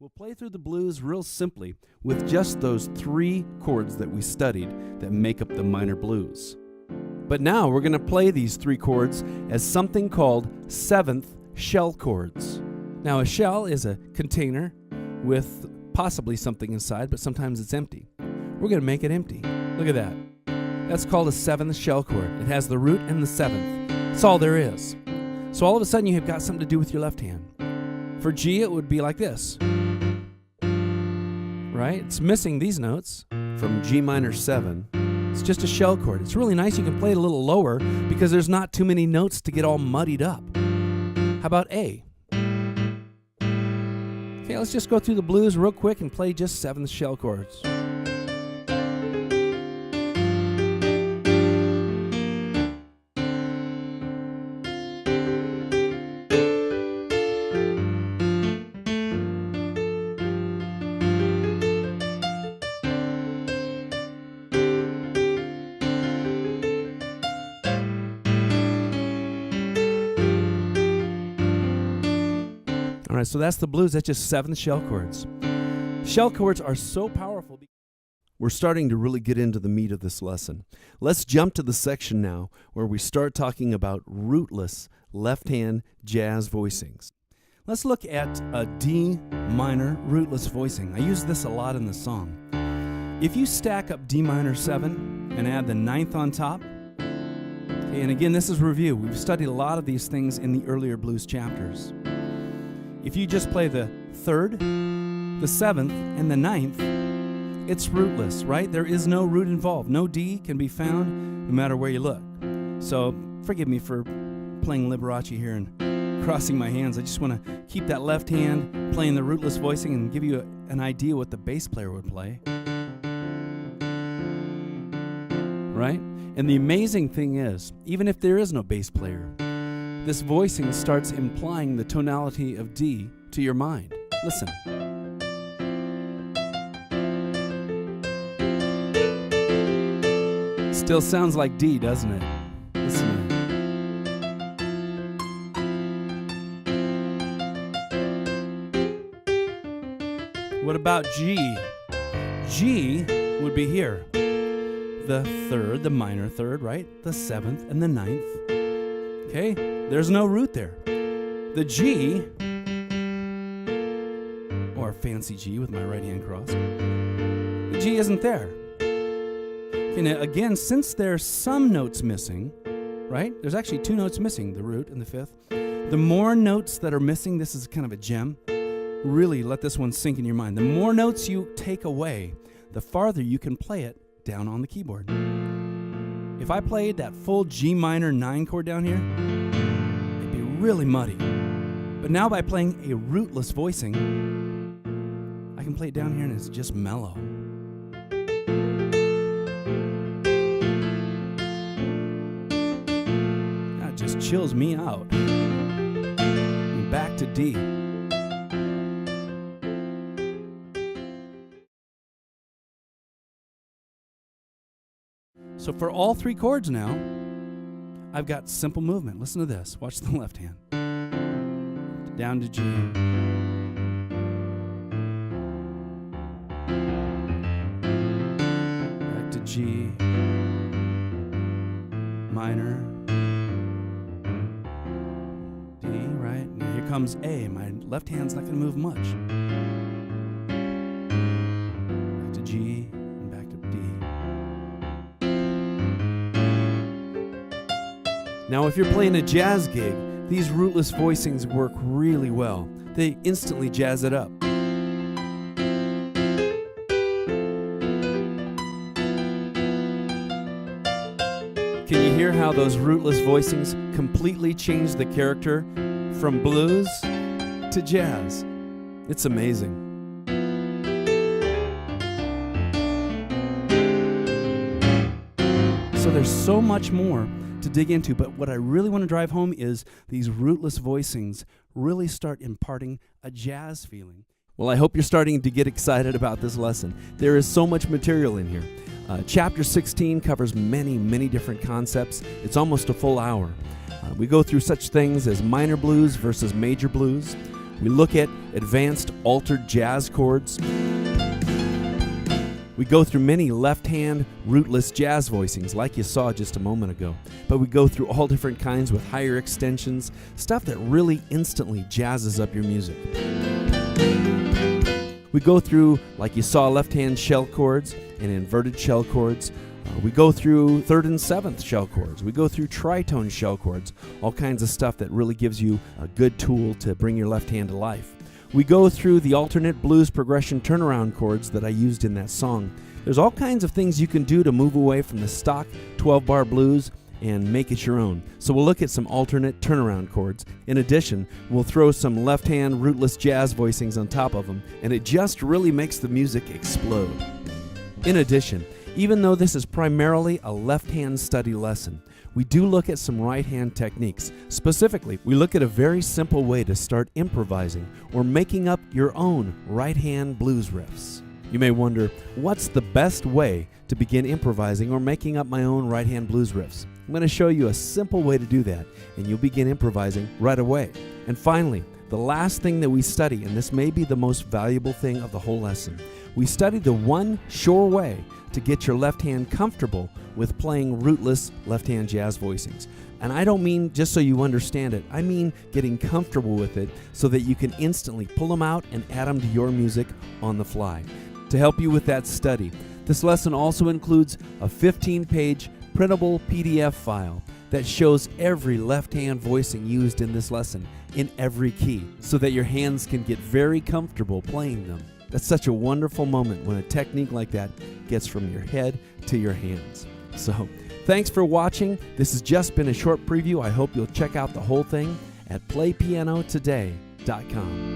We'll play through the blues real simply with just those 3 chords that we studied that make up the minor blues. But now we're going to play these 3 chords as something called 7th shell chords. Now a shell is a container with possibly something inside, but sometimes it's empty. We're going to make it empty. Look at that. That's called a 7th shell chord. It has the root and the 7th. That's all there is. So all of a sudden you have got something to do with your left hand. For G it would be like this. Right? It's missing these notes from G minor 7. It's just a shell chord. It's really nice. You can play it a little lower because there's not too many notes to get all muddied up. How about A? Okay, let's just go through the blues real quick and play just 7th shell chords. All right, so that's the blues. That's just 7th shell chords. Shell chords are so powerful. We're starting to really get into the meat of this lesson. Let's jump to the section now where we start talking about rootless left-hand jazz voicings. Let's look at a D minor rootless voicing. I use this a lot in the song. If you stack up D minor 7 and add the 9th on top, okay, and again, this is review. We've studied a lot of these things in the earlier blues chapters. If you just play the 3rd, the 7th, and the 9th, it's rootless, right? There is no root involved. No D can be found no matter where you look. So forgive me for playing Liberace here and crossing my hands. I just want to keep that left hand playing the rootless voicing and give you an idea what the bass player would play. Right? And the amazing thing is, even if there is no bass player, this voicing starts implying the tonality of D to your mind. Listen. Still sounds like D, doesn't it? Listen. What about G? G would be here. The 3rd, the minor 3rd, right? The 7th and the 9th. Okay, there's no root there. The G, or fancy G with my right hand crossed, the G isn't there. Okay, now again, since there's some notes missing, right? There's actually 2 notes missing, the root and the 5th. The more notes that are missing, this is kind of a gem. Really let this one sink in your mind. The more notes you take away, the farther you can play it down on the keyboard. If I played that full G minor 9 chord down here, it'd be really muddy. But now by playing a rootless voicing, I can play it down here and it's just mellow. That just chills me out. And back to D. So for all 3 chords now, I've got simple movement. Listen to this. Watch the left hand. Down to G. Back to G. Minor. D, right? Now here comes A. My left hand's not going to move much. Back to G. Now, if you're playing a jazz gig, these rootless voicings work really well. They instantly jazz it up. Can you hear how those rootless voicings completely change the character from blues to jazz? It's amazing. So there's so much more to dig into, but what I really want to drive home is these rootless voicings really start imparting a jazz feeling. Well, I hope you're starting to get excited about this lesson. There is so much material in here. Chapter 16 covers many, many different concepts. It's almost a full hour. We go through such things as minor blues versus major blues. We look at advanced altered jazz chords. We go through many left-hand rootless jazz voicings like you saw just a moment ago. But we go through all different kinds with higher extensions, stuff that really instantly jazzes up your music. We go through, like you saw, left-hand shell chords and inverted shell chords. We go through 3rd and 7th shell chords. We go through tritone shell chords, all kinds of stuff that really gives you a good tool to bring your left hand to life. We go through the alternate blues progression turnaround chords that I used in that song. There's all kinds of things you can do to move away from the stock 12-bar blues and make it your own. So we'll look at some alternate turnaround chords. In addition, we'll throw some left-hand rootless jazz voicings on top of them, and it just really makes the music explode. In addition, even though this is primarily a left-hand study lesson, we do look at some right-hand techniques. Specifically, we look at a very simple way to start improvising or making up your own right-hand blues riffs. You may wonder, what's the best way to begin improvising or making up my own right-hand blues riffs? I'm going to show you a simple way to do that, and you'll begin improvising right away. And finally, the last thing that we study, and this may be the most valuable thing of the whole lesson, we study the one sure way to get your left hand comfortable with playing rootless left-hand jazz voicings. And I don't mean just so you understand it, I mean getting comfortable with it so that you can instantly pull them out and add them to your music on the fly. To help you with that study, this lesson also includes a 15-page printable PDF file that shows every left-hand voicing used in this lesson in every key so that your hands can get very comfortable playing them. That's such a wonderful moment when a technique like that gets from your head to your hands. So, thanks for watching. This has just been a short preview. I hope you'll check out the whole thing at playpianotoday.com.